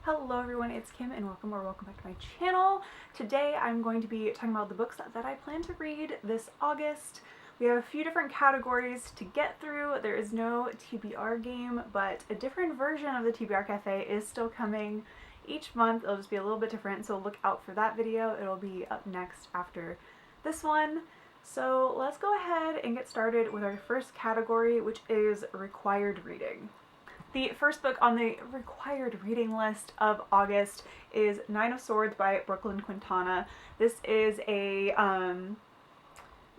Hello everyone, it's Kim and welcome back to my channel. Today I'm going to be talking about the books that I plan to read this August. We have a few different categories to get through. There is no TBR game, but a different version of the TBR Cafe is still coming each month. It'll just be a little bit different, so look out for that video. It'll be up next after this one. So let's go ahead and get started with our first category, which is required reading. The first book on the required reading list of August is Nine of Swords by Brooklyn Quintana. This is a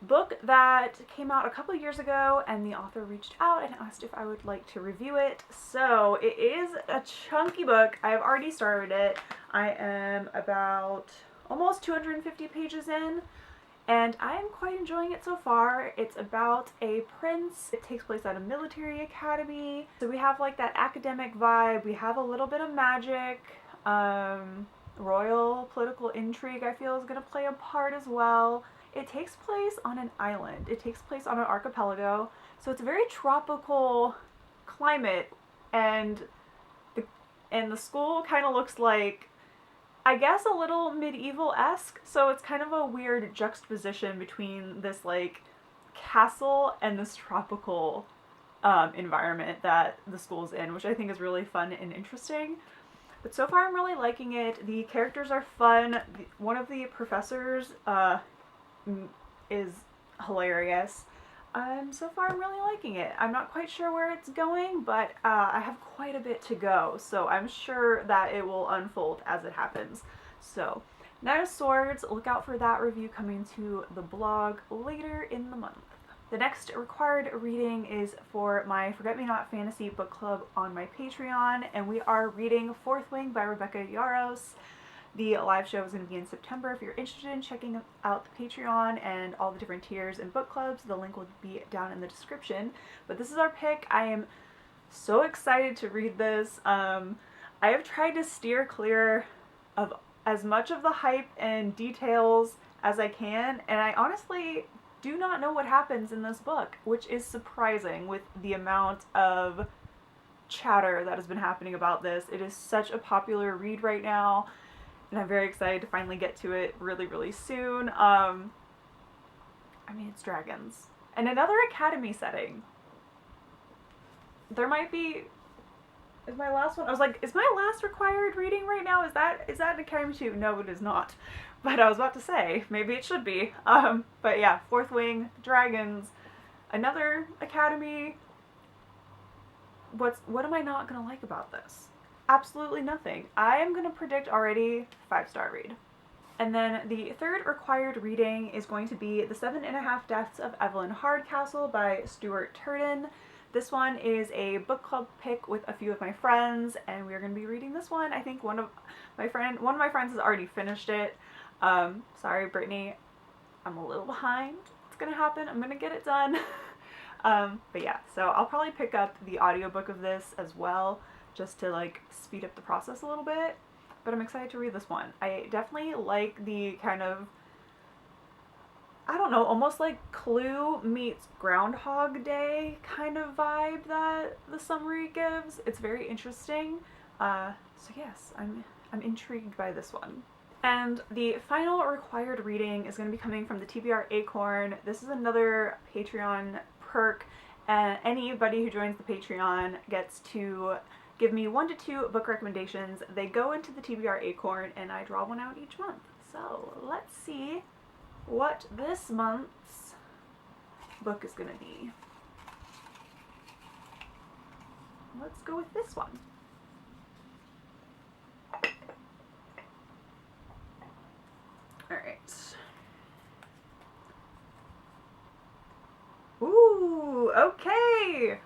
book that came out a couple years ago, and the author reached out and asked if I would like to review it. So it is a chunky book. I have already started it. I am about almost 250 pages in. And I am quite enjoying it so far. It's about a prince. It takes place at a military academy. So we have like that academic vibe. We have a little bit of magic. Royal political intrigue, I feel, is going to play a part as well. It takes place on an island. It takes place on an archipelago. So it's a very tropical climate. And the school kind of looks like, I guess, a little medieval-esque, so it's kind of a weird juxtaposition between this like castle and this tropical environment that the school's in, which I think is really fun and interesting. But so far I'm really liking it. The characters are fun. One of the professors is hilarious. So far I'm really liking it. I'm not quite sure where it's going, but I have quite a bit to go, so I'm sure that it will unfold as it happens. So, Nine of Swords, look out for that review coming to the blog later in the month. The next required reading is for my Forget Me Not Fantasy Book Club on my Patreon, and we are reading Fourth Wing by Rebecca Yarros. The live show is going to be in September. If you're interested in checking out the Patreon and all the different tiers and book clubs, the link will be down in the description. But this is our pick. I am so excited to read this. I have tried to steer clear of as much of the hype and details as I can, and I honestly do not know what happens in this book, which is surprising with the amount of chatter that has been happening about this. It is such a popular read right now, and I'm very excited to finally get to it really soon. I mean, it's dragons. And another academy setting. There might be... Is my last one... I was like, is my last required reading right now? Is that an academy too? No, it is not. But I was about to say, maybe it should be. But yeah, Fourth Wing, dragons, another academy. What am I not gonna like about this? Absolutely nothing. I am going to predict already 5-star read. And then the third required reading is going to be The 7.5 Deaths of Evelyn Hardcastle by Stuart Turton. This one is a book club pick with a few of my friends, and we're going to be reading this one. I think one of my friends has already finished it. Sorry, Brittany, I'm a little behind. It's going to happen. I'm going to get it done. But yeah, so I'll probably pick up the audiobook of this as well, just to like speed up the process a little bit, but I'm excited to read this one. I definitely like the kind of, I don't know, almost like Clue meets Groundhog Day kind of vibe that the summary gives. It's very interesting. So yes, I'm intrigued by this one. And the final required reading is going to be coming from the TBR Acorn. This is another Patreon perk. Anybody who joins the Patreon gets to give me 1 to 2 book recommendations. They go into the TBR Acorn and I draw one out each month. So let's see what this month's book is going to be. Let's go with this one. Alright. Ooh, okay!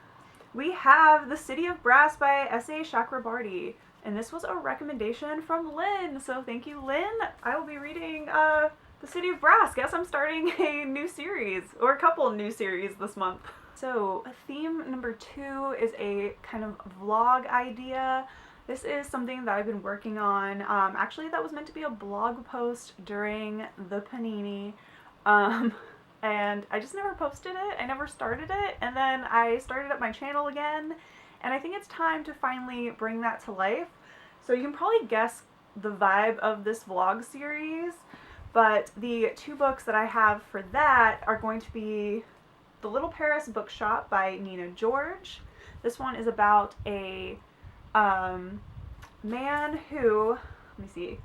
We have The City of Brass by S.A. Chakrabarty, and this was a recommendation from Lynn, so thank you, Lynn. I will be reading The City of Brass. Guess I'm starting a new series, or a couple new series this month. So, theme number 2 is a kind of vlog idea. This is something that I've been working on. Actually, that was meant to be a blog post during the Panini. And I just never posted it, I never started it, and then I started up my channel again, and I think it's time to finally bring that to life. So you can probably guess the vibe of this vlog series, but the two books that I have for that are going to be The Little Paris Bookshop by Nina George. This one is about a man who, let me see,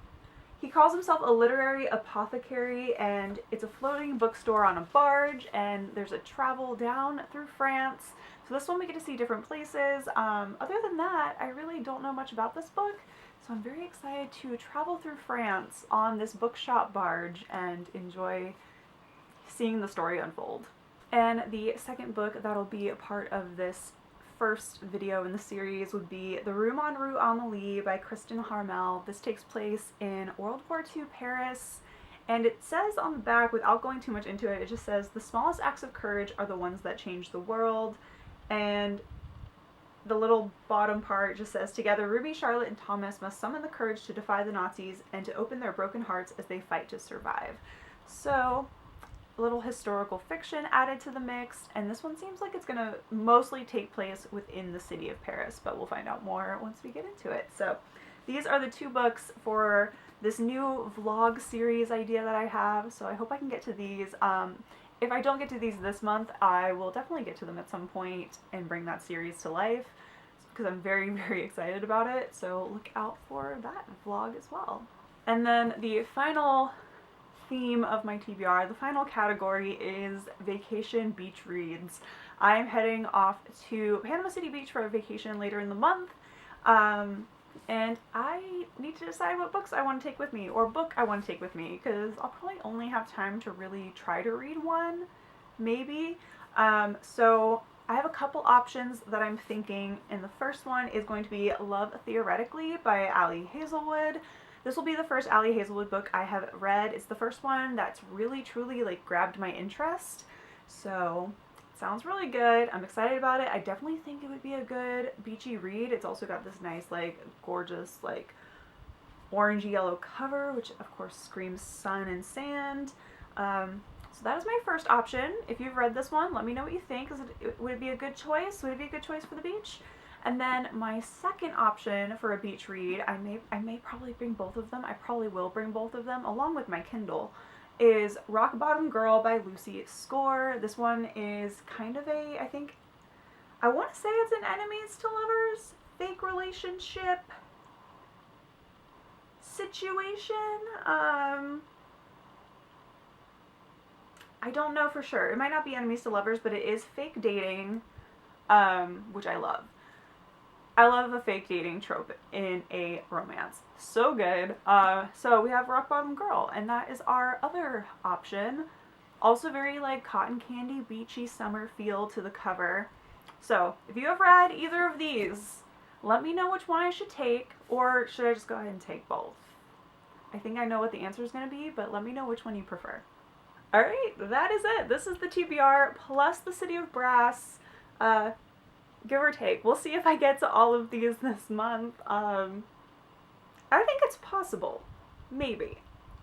he calls himself a literary apothecary, and it's a floating bookstore on a barge, and there's a travel down through France. So this one we get to see different places. Other than that, I really don't know much about this book, so I'm very excited to travel through France on this bookshop barge and enjoy seeing the story unfold. And the second book that'll be a part of this first video in the series would be The Room en Rue Amélie by Kristen Harmel. This takes place in World War II Paris, and it says on the back, without going too much into it, it just says, "The smallest acts of courage are the ones that change the world." And the little bottom part just says, "Together, Ruby, Charlotte, and Thomas must summon the courage to defy the Nazis and to open their broken hearts as they fight to survive." So, a little historical fiction added to the mix, and this one seems like it's going to mostly take place within the city of Paris, but we'll find out more once we get into it. So these are the two books for this new vlog series idea that I have, so I hope I can get to these. If I don't get to these this month, I will definitely get to them at some point and bring that series to life, because I'm very, very excited about it, so look out for that vlog as well. And then the final theme of my TBR, the final category, is vacation beach reads. I'm heading off to Panama City Beach for a vacation later in the month, and I need to decide what books I want to take with me, or book I want to take with me, because I'll probably only have time to really try to read one, maybe. So I have a couple options that I'm thinking, and the first one is going to be Love Theoretically by Ali Hazelwood. This will be the first Ali Hazelwood book I have read. It's the first one that's really, truly, like, grabbed my interest. So, it sounds really good. I'm excited about it. I definitely think it would be a good beachy read. It's also got this nice, like, gorgeous, like, orangey yellow cover, which, of course, screams sun and sand. So that is my first option. If you've read this one, let me know what you think. Would it be a good choice? Would it be a good choice for the beach? And then my second option for a beach read, I may probably bring both of them. I probably will bring both of them along with my Kindle, is Rock Bottom Girl by Lucy Score. This one is kind of a, I want to say it's an enemies to lovers fake relationship situation. I don't know for sure. It might not be enemies to lovers, but it is fake dating, which I love. I love a fake dating trope in a romance. So good. So we have Rock Bottom Girl, and that is our other option. Also very, like, cotton candy, beachy summer feel to the cover. So if you have read either of these, let me know which one I should take, or should I just go ahead and take both? I think I know what the answer is going to be, but let me know which one you prefer. Alright, that is it. This is the TBR plus the City of Brass. Give or take. We'll see if I get to all of these this month. I think it's possible. Maybe.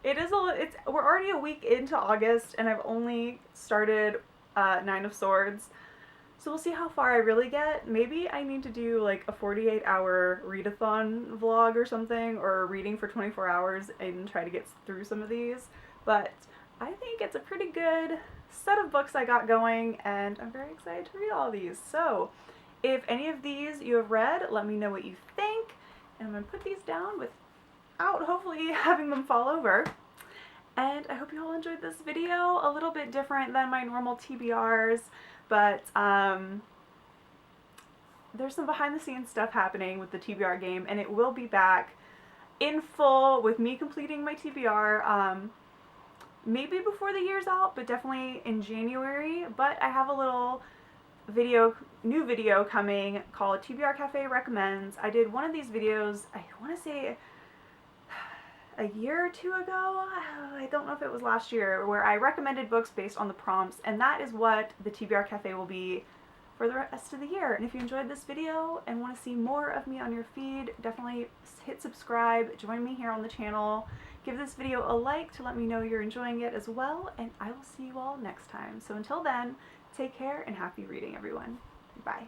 We're already a week into August, and I've only started Nine of Swords. So we'll see how far I really get. Maybe I need to do like a 48-hour readathon vlog or something, or reading for 24 hours and try to get through some of these. But I think it's a pretty good set of books I got going, and I'm very excited to read all these. So if any of these you have read, let me know what you think. And I'm going to put these down without hopefully having them fall over. And I hope you all enjoyed this video. A little bit different than my normal TBRs, but there's some behind the scenes stuff happening with the TBR game, and it will be back in full with me completing my TBR. Maybe before the year's out, but definitely in January. But I have a little new video coming called TBR Cafe Recommends. I did one of these videos, I want to say a year or two ago, I don't know if it was last year, where I recommended books based on the prompts, and that is what the TBR Cafe will be for the rest of the year. And if you enjoyed this video and want to see more of me on your feed, definitely hit subscribe, join me here on the channel, give this video a like to let me know you're enjoying it as well, and I will see you all next time. So until then, take care and happy reading, everyone. Bye.